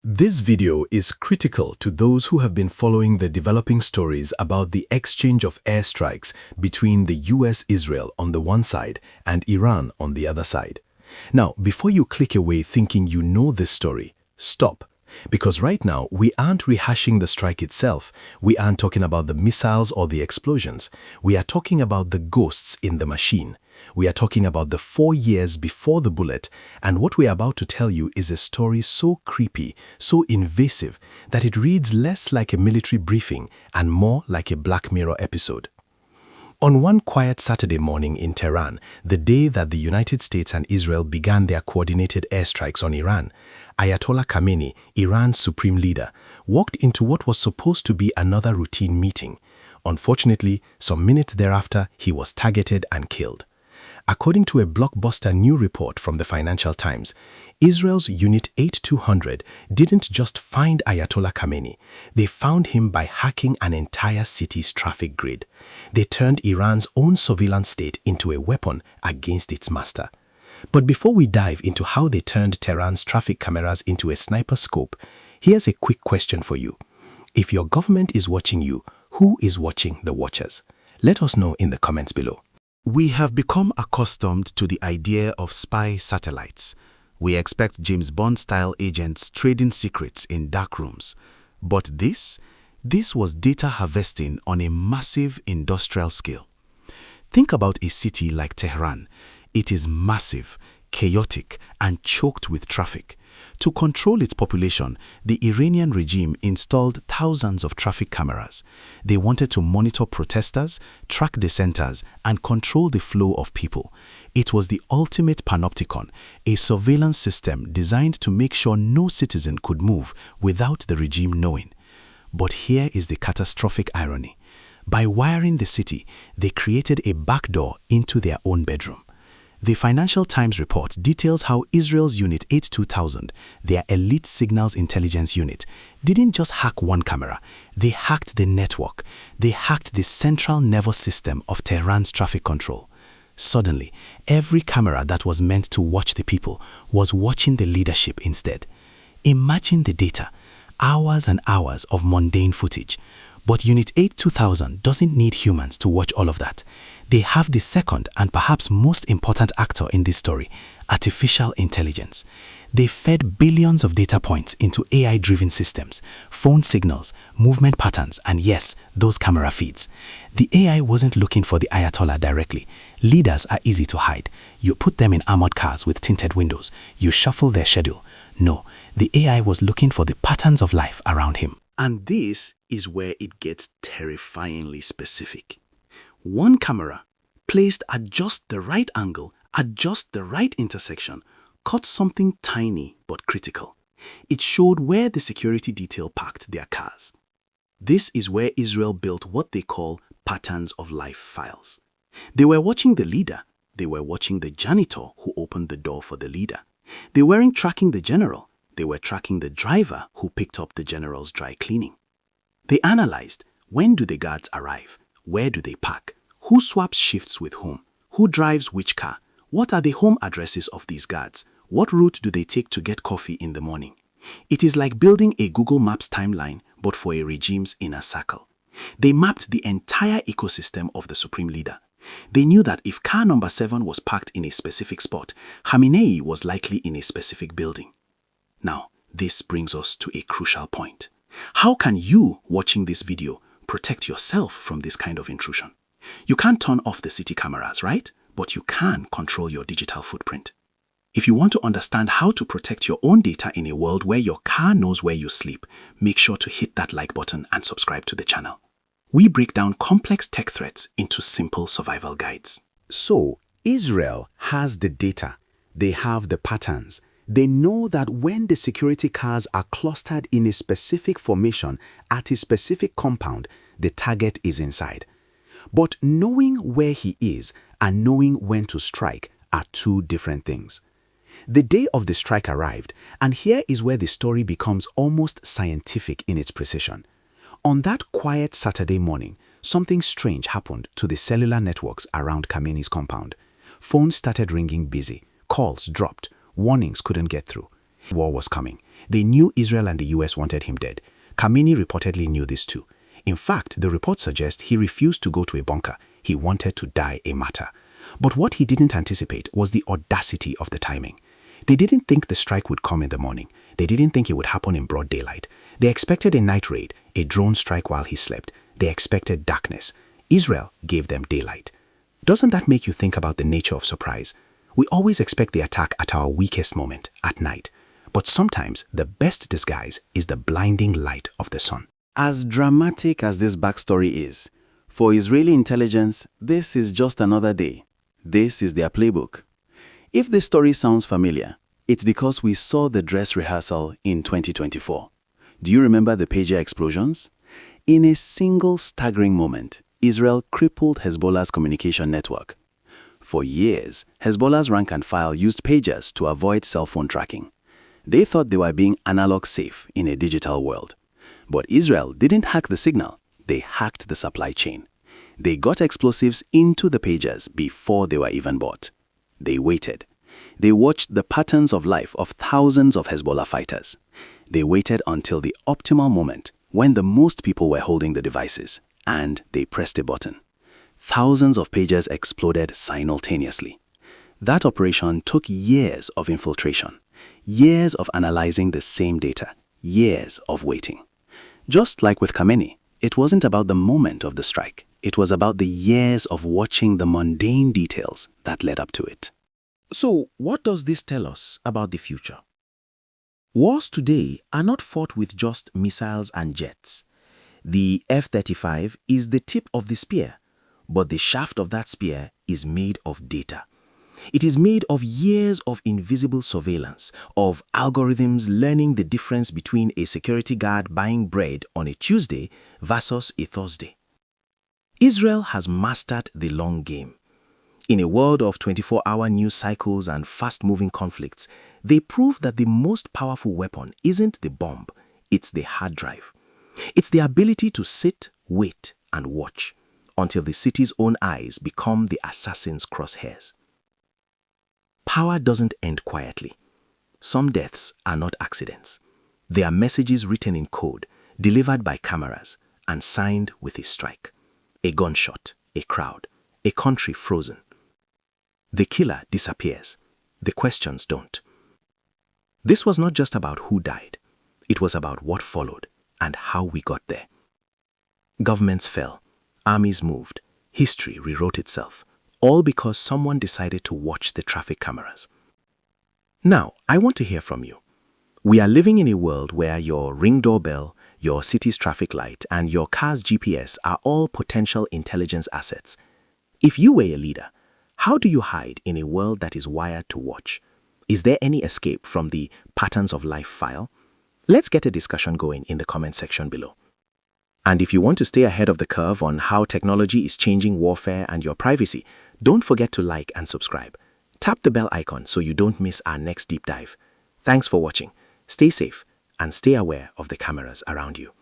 This video is critical to those who have been following the developing stories about the exchange of airstrikes between the US-Israel on the one side and Iran on the other side. Now, before you click away thinking you know this story, stop. Because right now, we aren't rehashing the strike itself. We aren't talking about the missiles or the explosions. We are talking about the ghosts in the machine. We are talking about the 4 years before the bullet, and what we are about to tell you is a story so creepy, so invasive, that it reads less like a military briefing and more like a Black Mirror episode. On one quiet Saturday morning in Tehran, the day that the United States and Israel began their coordinated airstrikes on Iran, Ayatollah Khamenei, Iran's supreme leader, walked into what was supposed to be another routine meeting. Unfortunately, some minutes thereafter, he was targeted and killed. According to a blockbuster new report from the Financial Times, Israel's Unit 8200 didn't just find Ayatollah Khamenei, they found him by hacking an entire city's traffic grid. They turned Iran's own surveillance state into a weapon against its master. But before we dive into how they turned Tehran's traffic cameras into a sniper scope, here's a quick question for you. If your government is watching you, who is watching the watchers? Let us know in the comments below. We have become accustomed to the idea of spy satellites. We expect James Bond-style agents trading secrets in dark rooms. But this was data harvesting on a massive industrial scale. Think about a city like Tehran. It is massive, chaotic, and choked with traffic. To control its population, the Iranian regime installed thousands of traffic cameras. They wanted to monitor protesters, track dissenters, and control the flow of people. It was the ultimate panopticon, a surveillance system designed to make sure no citizen could move without the regime knowing. But here is the catastrophic irony. By wiring the city, they created a backdoor into their own bedroom. The Financial Times report details how Israel's Unit 82000, their elite signals intelligence unit, didn't just hack one camera, they hacked the network. They hacked the central nervous system of Tehran's traffic control. Suddenly, every camera that was meant to watch the people was watching the leadership instead. Imagine the data, hours and hours of mundane footage. But Unit 82000 doesn't need humans to watch all of that. They have the second and perhaps most important actor in this story, artificial intelligence. They fed billions of data points into AI-driven systems, phone signals, movement patterns, and yes, those camera feeds. The AI wasn't looking for the Ayatollah directly. Leaders are easy to hide. You put them in armored cars with tinted windows. You shuffle their schedule. No, the AI was looking for the patterns of life around him. And this is where it gets terrifyingly specific. One camera, placed at just the right angle, at just the right intersection, caught something tiny but critical. It showed where the security detail parked their cars. This is where Israel built what they call patterns of life files. They were watching the leader. They were watching the janitor who opened the door for the leader. They weren't tracking the general. They were tracking the driver who picked up the general's dry cleaning. They analyzed, when do the guards arrive? Where do they park? Who swaps shifts with whom? Who drives which car? What are the home addresses of these guards? What route do they take to get coffee in the morning? It is like building a Google Maps timeline, but for a regime's inner circle. They mapped the entire ecosystem of the supreme leader. They knew that if car number 7 was parked in a specific spot, Khamenei was likely in a specific building. Now, this brings us to a crucial point. How can you, watching this video, protect yourself from this kind of intrusion? You can't turn off the city cameras, right? But you can control your digital footprint. If you want to understand how to protect your own data in a world where your car knows where you sleep, make sure to hit that like button and subscribe to the channel. We break down complex tech threats into simple survival guides. So, Israel has the data. They have the patterns. They know that when the security cars are clustered in a specific formation at a specific compound, the target is inside. But knowing where he is and knowing when to strike are two different things. The day of the strike arrived, and here is where the story becomes almost scientific in its precision. On that quiet Saturday morning, something strange happened to the cellular networks around Khamenei's compound. Phones started ringing busy, calls dropped, warnings couldn't get through. War was coming. They knew Israel and the US wanted him dead. Khamenei reportedly knew this too. In fact, the reports suggest he refused to go to a bunker. He wanted to die a martyr. But what he didn't anticipate was the audacity of the timing. They didn't think the strike would come in the morning. They didn't think it would happen in broad daylight. They expected a night raid, a drone strike while he slept. They expected darkness. Israel gave them daylight. Doesn't that make you think about the nature of surprise? We always expect the attack at our weakest moment, at night. But sometimes the best disguise is the blinding light of the sun. As dramatic as this backstory is, for Israeli intelligence, this is just another day. This is their playbook. If this story sounds familiar, it's because we saw the dress rehearsal in 2024. Do you remember the pager explosions? In a single staggering moment, Israel crippled Hezbollah's communication network. For years, Hezbollah's rank and file used pagers to avoid cell phone tracking. They thought they were being analog safe in a digital world. But Israel didn't hack the signal, they hacked the supply chain. They got explosives into the pagers before they were even bought. They waited. They watched the patterns of life of thousands of Hezbollah fighters. They waited until the optimal moment when the most people were holding the devices, and they pressed a button. Thousands of pagers exploded simultaneously. That operation took years of infiltration, years of analyzing the same data, years of waiting. Just like with Khamenei, it wasn't about the moment of the strike. It was about the years of watching the mundane details that led up to it. So, what does this tell us about the future? Wars today are not fought with just missiles and jets. The F-35 is the tip of the spear, but the shaft of that spear is made of data. It is made of years of invisible surveillance, of algorithms learning the difference between a security guard buying bread on a Tuesday versus a Thursday. Israel has mastered the long game. In a world of 24-hour news cycles and fast-moving conflicts, they prove that the most powerful weapon isn't the bomb, it's the hard drive. It's the ability to sit, wait, and watch until the city's own eyes become the assassin's crosshairs. Power doesn't end quietly. Some deaths are not accidents. They are messages written in code, delivered by cameras, and signed with a strike. A gunshot, a crowd, a country frozen. The killer disappears. The questions don't. This was not just about who died. It was about what followed and how we got there. Governments fell. Armies moved. History rewrote itself. All because someone decided to watch the traffic cameras. Now, I want to hear from you. We are living in a world where your Ring doorbell, your city's traffic light, and your car's GPS are all potential intelligence assets. If you were a leader, how do you hide in a world that is wired to watch? Is there any escape from the patterns of life file? Let's get a discussion going in the comment section below. And if you want to stay ahead of the curve on how technology is changing warfare and your privacy, don't forget to like and subscribe. Tap the bell icon so you don't miss our next deep dive. Thanks for watching. Stay safe and stay aware of the cameras around you.